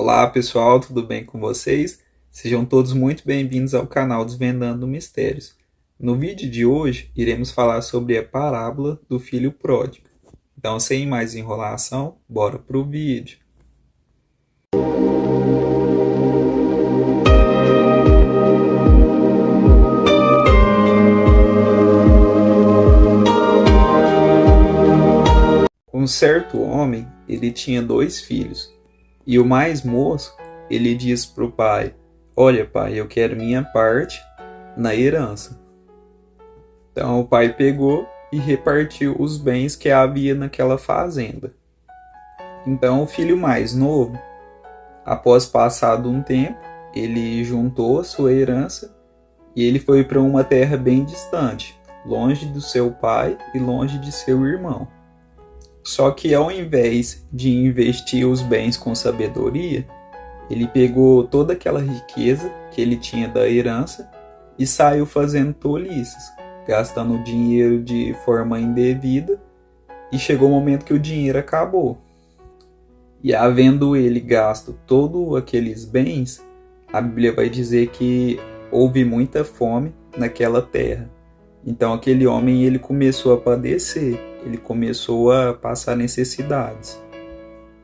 Olá pessoal, tudo bem com vocês? Sejam todos muito bem-vindos ao canal Desvendando Mistérios. No vídeo de hoje, iremos falar sobre a parábola do filho pródigo. Então, sem mais enrolação, bora pro vídeo. Um certo homem, ele tinha 2 filhos. E o mais moço, ele diz para o pai: olha pai, eu quero minha parte na herança. Então o pai pegou e repartiu os bens que havia naquela fazenda. Então o filho mais novo, após passado um tempo, ele juntou a sua herança e ele foi para uma terra bem distante, longe do seu pai e longe de seu irmão. Só que ao invés de investir os bens com sabedoria, ele pegou toda aquela riqueza que ele tinha da herança e saiu fazendo tolices, gastando dinheiro de forma indevida, e chegou o momento que o dinheiro acabou. E havendo ele gasto todos aqueles bens, a Bíblia vai dizer que houve muita fome naquela terra. Então aquele homem ele começou a padecer, ele começou a passar necessidades.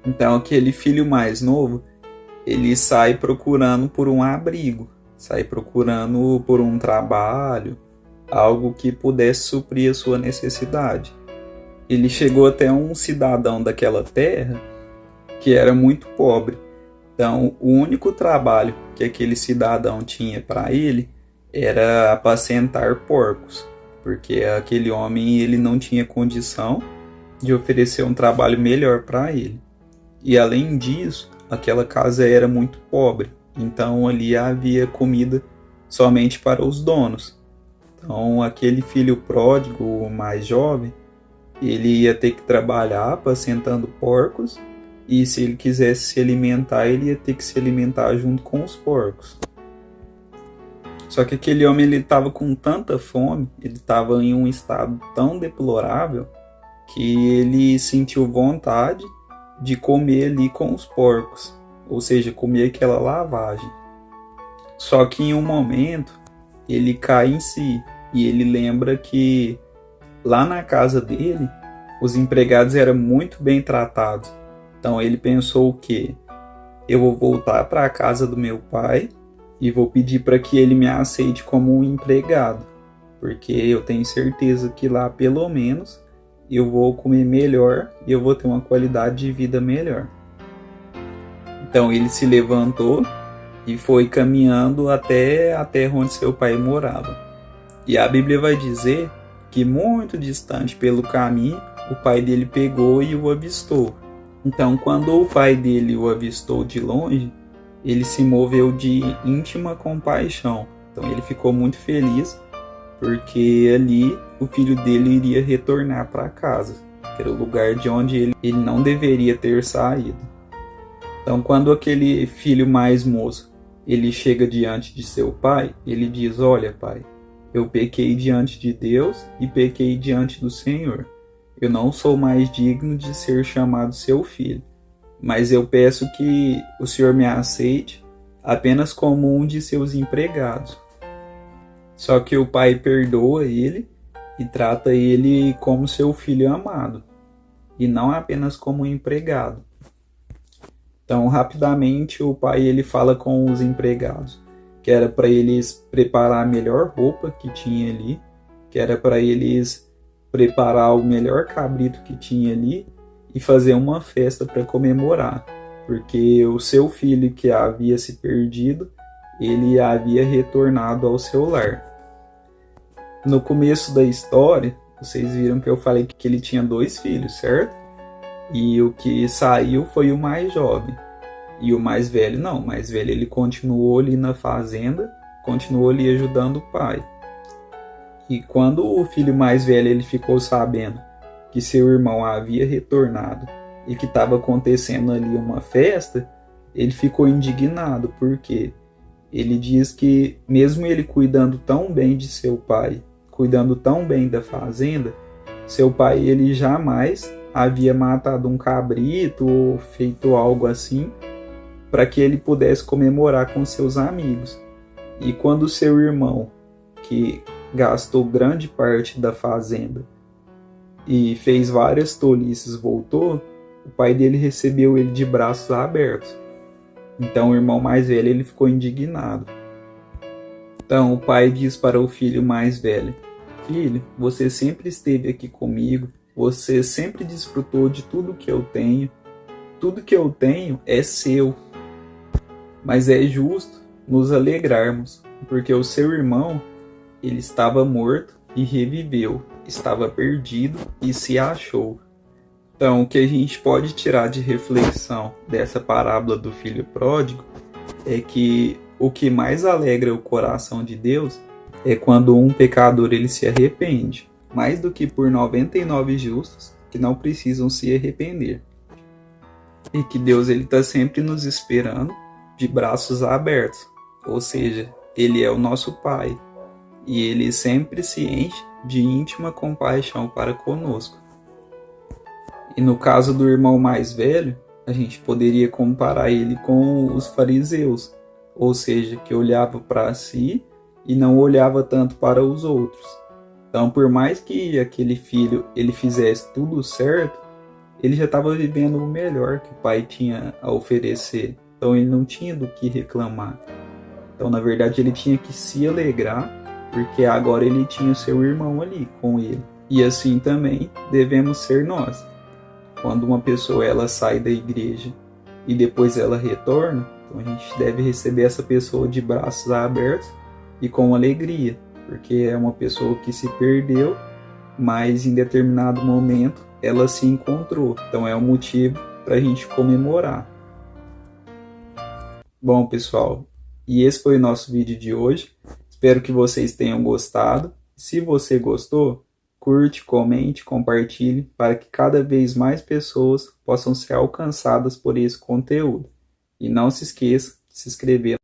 Então aquele filho mais novo, ele sai procurando por um abrigo, sai procurando por um trabalho, algo que pudesse suprir a sua necessidade. Ele chegou até um cidadão daquela terra que era muito pobre. Então o único trabalho que aquele cidadão tinha para ele era apacentar porcos, porque aquele homem ele não tinha condição de oferecer um trabalho melhor para ele. E além disso, aquela casa era muito pobre, então ali havia comida somente para os donos. Então aquele filho pródigo mais jovem, ele ia ter que trabalhar apacentando porcos, e se ele quisesse se alimentar, ele ia ter que se alimentar junto com os porcos. Só que aquele homem estava com tanta fome, ele estava em um estado tão deplorável, que ele sentiu vontade de comer ali com os porcos, ou seja, comer aquela lavagem. Só que em um momento ele cai em si e ele lembra que lá na casa dele os empregados eram muito bem tratados. Então ele pensou que eu vou voltar para a casa do meu pai e vou pedir para que ele me aceite como um empregado, porque eu tenho certeza que lá pelo menos eu vou comer melhor e eu vou ter uma qualidade de vida melhor. Então ele se levantou e foi caminhando até a terra onde seu pai morava. E a Bíblia vai dizer que muito distante pelo caminho, o pai dele pegou e o avistou. Então quando o pai dele o avistou de longe, ele se moveu de íntima compaixão. Então ele ficou muito feliz, porque ali o filho dele iria retornar para casa, que era o lugar de onde ele não deveria ter saído. Então quando aquele filho mais moço, ele chega diante de seu pai, ele diz: olha pai, eu pequei diante de Deus e pequei diante do Senhor. Eu não sou mais digno de ser chamado seu filho, mas eu peço que o Senhor me aceite apenas como um de seus empregados. Só que o pai perdoa ele e trata ele como seu filho amado, e não apenas como um empregado. Então, rapidamente, o pai ele fala com os empregados, que era para eles preparar a melhor roupa que tinha ali, que era para eles preparar o melhor cabrito que tinha ali, e fazer uma festa para comemorar, porque o seu filho que havia se perdido, ele havia retornado ao seu lar. No começo da história, vocês viram que eu falei que ele tinha 2 filhos, certo? E o que saiu foi o mais jovem. E o mais velho não, o mais velho ele continuou ali na fazenda, continuou ali ajudando o pai. E quando o filho mais velho ele ficou sabendo que seu irmão havia retornado e que estava acontecendo ali uma festa, ele ficou indignado, porque ele diz que mesmo ele cuidando tão bem de seu pai, cuidando tão bem da fazenda, seu pai ele jamais havia matado um cabrito ou feito algo assim para que ele pudesse comemorar com seus amigos. E quando seu irmão, que gastou grande parte da fazenda e fez várias tolices, voltou, o pai dele recebeu ele de braços abertos. Então o irmão mais velho ele ficou indignado. Então o pai diz para o filho mais velho: filho, você sempre esteve aqui comigo, você sempre desfrutou de tudo que eu tenho é seu. Mas é justo nos alegrarmos, porque o seu irmão, ele estava morto e reviveu, estava perdido e se achou. Então, o que a gente pode tirar de reflexão dessa parábola do filho pródigo é que o que mais alegra o coração de Deus é quando um pecador ele se arrepende, mais do que por 99 justos que não precisam se arrepender. E que Deus ele está sempre nos esperando de braços abertos, ou seja, Ele é o nosso Pai e Ele sempre se enche de íntima compaixão para conosco. E no caso do irmão mais velho, a gente poderia comparar ele com os fariseus, ou seja, que olhava para si e não olhava tanto para os outros. Então, por mais que aquele filho ele fizesse tudo certo, ele já estava vivendo o melhor que o pai tinha a oferecer. Então ele não tinha do que reclamar. Então na verdade ele tinha que se alegrar, porque agora ele tinha o seu irmão ali com ele. E assim também devemos ser nós. Quando uma pessoa ela sai da igreja e depois ela retorna, então a gente deve receber essa pessoa de braços abertos e com alegria, porque é uma pessoa que se perdeu, mas em determinado momento ela se encontrou. Então é um motivo para a gente comemorar. Bom, pessoal, e esse foi o nosso vídeo de hoje. Espero que vocês tenham gostado. Se você gostou, curte, comente, compartilhe para que cada vez mais pessoas possam ser alcançadas por esse conteúdo. E não se esqueça de se inscrever.